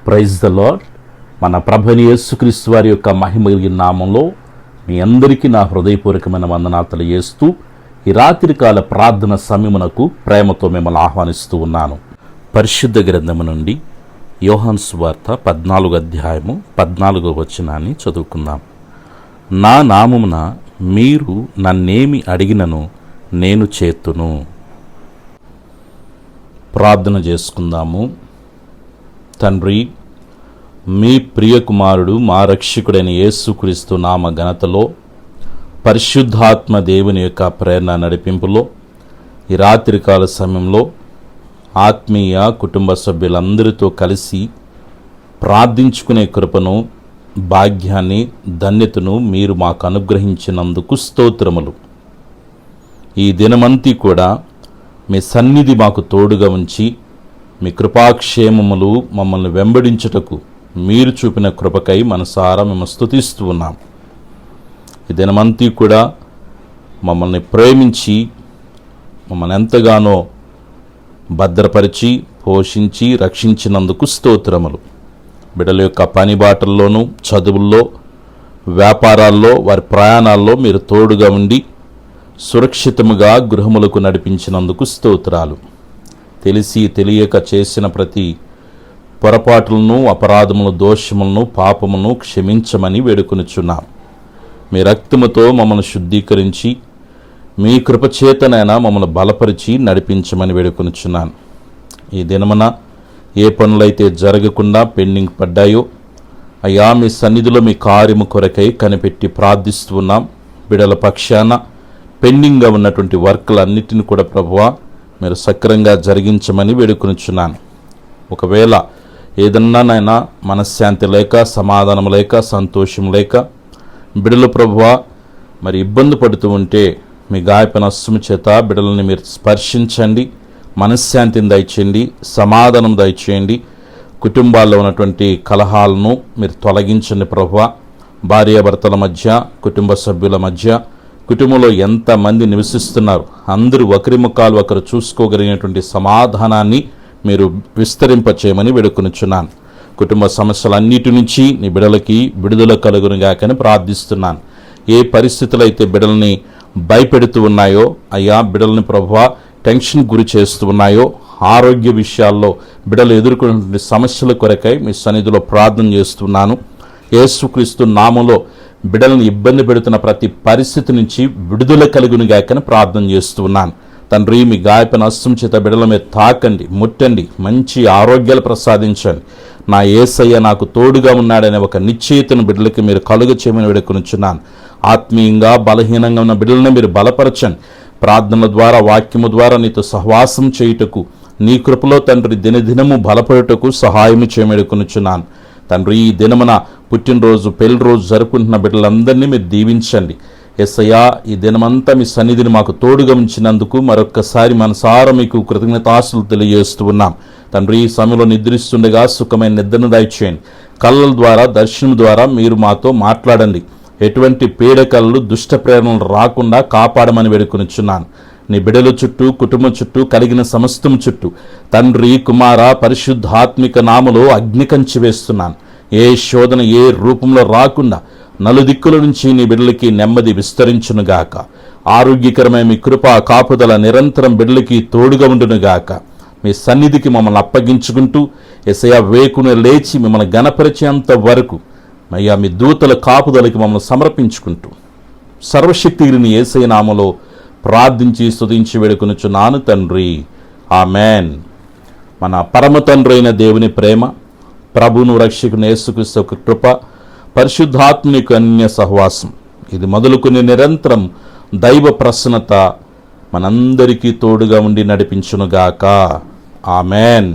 Praise the lord. మన ప్రభువైన యేసుక్రీస్తు వారి యొక్క మహిమ కలిగిన నామంలో మీ అందరికీ నా హృదయపూర్వకమైన వందనాలు తెలియజేస్తూ ఈ రాత్రికాల ప్రార్థన సమయమునకు ప్రేమతో మిమ్మల్ని ఆహ్వానిస్తూ ఉన్నాను. పరిశుద్ధ గ్రంథము నుండి యోహాను సువార్త 14వ అధ్యాయము 14వ వచనాన్ని చదువుకుందాం. నా నామమున మీరు నన్నేమి అడిగినను నేను చేతును. ప్రార్థన చేసుకుందాము. తండ్రి, మీ ప్రియకుమారుడు మా రక్షకుడైన యేసుక్రీస్తు నామ ఘనతలో, పరిశుద్ధాత్మ దేవుని యొక్క ప్రేరణ నడిపింపులో ఈ రాత్రికాల సమయంలో ఆత్మీయ కుటుంబ సభ్యులందరితో కలిసి ప్రార్థించుకునే కృపను, భాగ్యాన్ని, ధన్యతను మీరు మాకు అనుగ్రహించినందుకు స్తోత్రములు. ఈ దినమంతా కూడా మీ సన్నిధి మాకు తోడుగా ఉంచి మీ కృపాక్షేమములు మమ్మల్ని వెంబడించుటకు మీరు చూపిన కృపకై మనసారా మేము స్తుతిస్తూ ఉన్నాం. ఈ దినమంతా కూడా మమ్మల్ని ప్రేమించి మమ్మల్ని ఎంతగానో భద్రపరిచి పోషించి రక్షించినందుకు స్తోత్రములు. బిడ్డల యొక్క పని బాటల్లోనూ, చదువుల్లో, వ్యాపారాల్లో, వారి ప్రయాణాల్లో మీరు తోడుగా ఉండి సురక్షితముగా గృహములకు నడిపించినందుకు స్తోత్రాలు. తెలిసి తెలియక చేసిన ప్రతి పొరపాట్లను, అపరాధములను, దోషములను, పాపమును క్షమించమని వేడుకొనుచున్నాం. మీ రక్తముతో మమ్మల్ని శుద్ధీకరించి మీ కృపచేతనైనా మమ్మల్ని బలపరిచి నడిపించమని వేడుకొనుచున్నాను. ఈ దినమున ఏ పనులైతే జరగకుండా పెండింగ్ పడ్డాయో అయ్యా, మీ సన్నిధిలో మీ కార్యము కొరకై కనిపెట్టి ప్రార్థిస్తున్నాం. బిడల పక్షాన పెండింగ్గా ఉన్నటువంటి వర్కులన్నిటిని కూడా ప్రభువా మీరు సక్రంగా జరిగించమని వేడుకొనుచున్నాను. ఒకవేళ ఏదన్నానైనా మనశ్శాంతి లేక, సమాధానం లేక, సంతోషం లేక బిడలు ప్రభువా మరి ఇబ్బంది పడుతూ ఉంటే మీ గాయపన అస్సుము చేత బిడలని మీరు స్పర్శించండి, మనశ్శాంతిని దయచేయండి, సమాధానం దయచేయండి. కుటుంబాల్లో ఉన్నటువంటి కలహాలను మీరు తొలగించండి ప్రభువా. భార్యాభర్తల మధ్య, కుటుంబ సభ్యుల మధ్య, కుటుంబంలో ఎంతమంది నివసిస్తున్నారు, అందరూ ఒకరి ముఖాలు ఒకరు చూసుకోగలిగినటువంటి సమాధానాన్ని మీరు విస్తరింపచేయమని వేడుకొనుచున్నాను. కుటుంబ సమస్యలన్నిటి నుంచి నీ బిడలకి విడుదల కలుగునుగాకని ప్రార్థిస్తున్నాను. ఏ పరిస్థితులు అయితే బిడల్ని భయపెడుతూ ఉన్నాయో అయ్యా, బిడల్ని ప్రభువా టెన్షన్ గురి చేస్తూ ఉన్నాయో, ఆరోగ్య విషయాల్లో బిడలు ఎదుర్కొన్నటువంటి సమస్యల కొరకై మీ సన్నిధిలో ప్రార్థన చేస్తున్నాను. యేసుక్రీస్తు నామములో బిడలను ఇబ్బంది పెడుతున్న ప్రతి పరిస్థితి నుంచి విడుదల కలుగునుగాకని ప్రార్థన చేస్తున్నాను. తండ్రి, మీ గాయపన హస్తం చేత బిడల మీద తాకండి, ముట్టండి, మంచి ఆరోగ్యాలు ప్రసాదించండి. నా యేసయ్య నాకు తోడుగా ఉన్నాడనే ఒక నిశ్చయితను బిడ్డలకి మీరు కలుగ చేయమని వేడుకొనుచున్నాను. ఆత్మీయంగా బలహీనంగా ఉన్న బిడ్డలను మీరు బలపరచండి. ప్రార్థనల ద్వారా, వాక్యము ద్వారా నీతో సహవాసం చేయుటకు, నీ కృపలో తండ్రి దినదినము బలపడుటకు సహాయము చేయమని వేడుకొనుచున్నాను. తండ్రి, ఈ దినమున పుట్టినరోజు, పెళ్లి రోజు జరుపుకుంటున్న బిడ్డలందరినీ మీరు దీవించండి. యేసయ్యా, ఈ దినమంతా మీ సన్నిధిని మాకు తోడుగా ఉంచినందుకు మరొక్కసారి మనసారా మీకు కృతజ్ఞతాస్తులు తెలియజేస్తూ ఉన్నాం. తండ్రి, ఈ సమయంలో నిద్రిస్తుండగా సుఖమైన నిద్రను దయచేయండి. కళ్ళల ద్వారా, దర్శనం ద్వారా మీరు మాతో మాట్లాడండి. ఎటువంటి పీడకలలు, దుష్ట ప్రేరణలు రాకుండా కాపాడమని వేడుకొనుచున్నాను. నీ బిడల చుట్టూ, కుటుంబం చుట్టూ, కలిగిన సమస్తం చుట్టూ తండ్రి, కుమార, పరిశుద్ధాత్మిక నామలో అగ్ని కంచి వేస్తున్నాను. ఏ శోధన ఏ రూపంలో రాకుండా నలుదిక్కుల నుంచి నీ బిడ్డలకి నెమ్మది విస్తరించునుగాక. ఆరోగ్యకరమైన మీ కృపా కాపుదల నిరంతరం బిడ్డలకి తోడుగా ఉండునుగాక. మీ సన్నిధికి మమ్మల్ని అప్పగించుకుంటూ యేసయ్యా వేకున లేచి మిమ్మల్ని గణపరిచేంత వరకు అయ్యా మీ దూతల కాపుదలకి మమ్మల్ని సమర్పించుకుంటూ సర్వశక్తిని యేసయ్య నామములో ప్రార్థించి స్తుతించి వేడుకొనుచున్నాను తండ్రి. ఆమెన్. మన పరమ తండ్రి అయిన దేవుని ప్రేమ, ప్రభువును రక్షకుని యేసుక్రీస్తు యొక్క కృప, పరిశుద్ధాత్మని అన్య సహవాసం ఇది మొదలుకొని నిరంతరం దైవ ప్రసన్నత మనందరికీ తోడుగా ఉండి నడిపించునుగాక. ఆమెన్.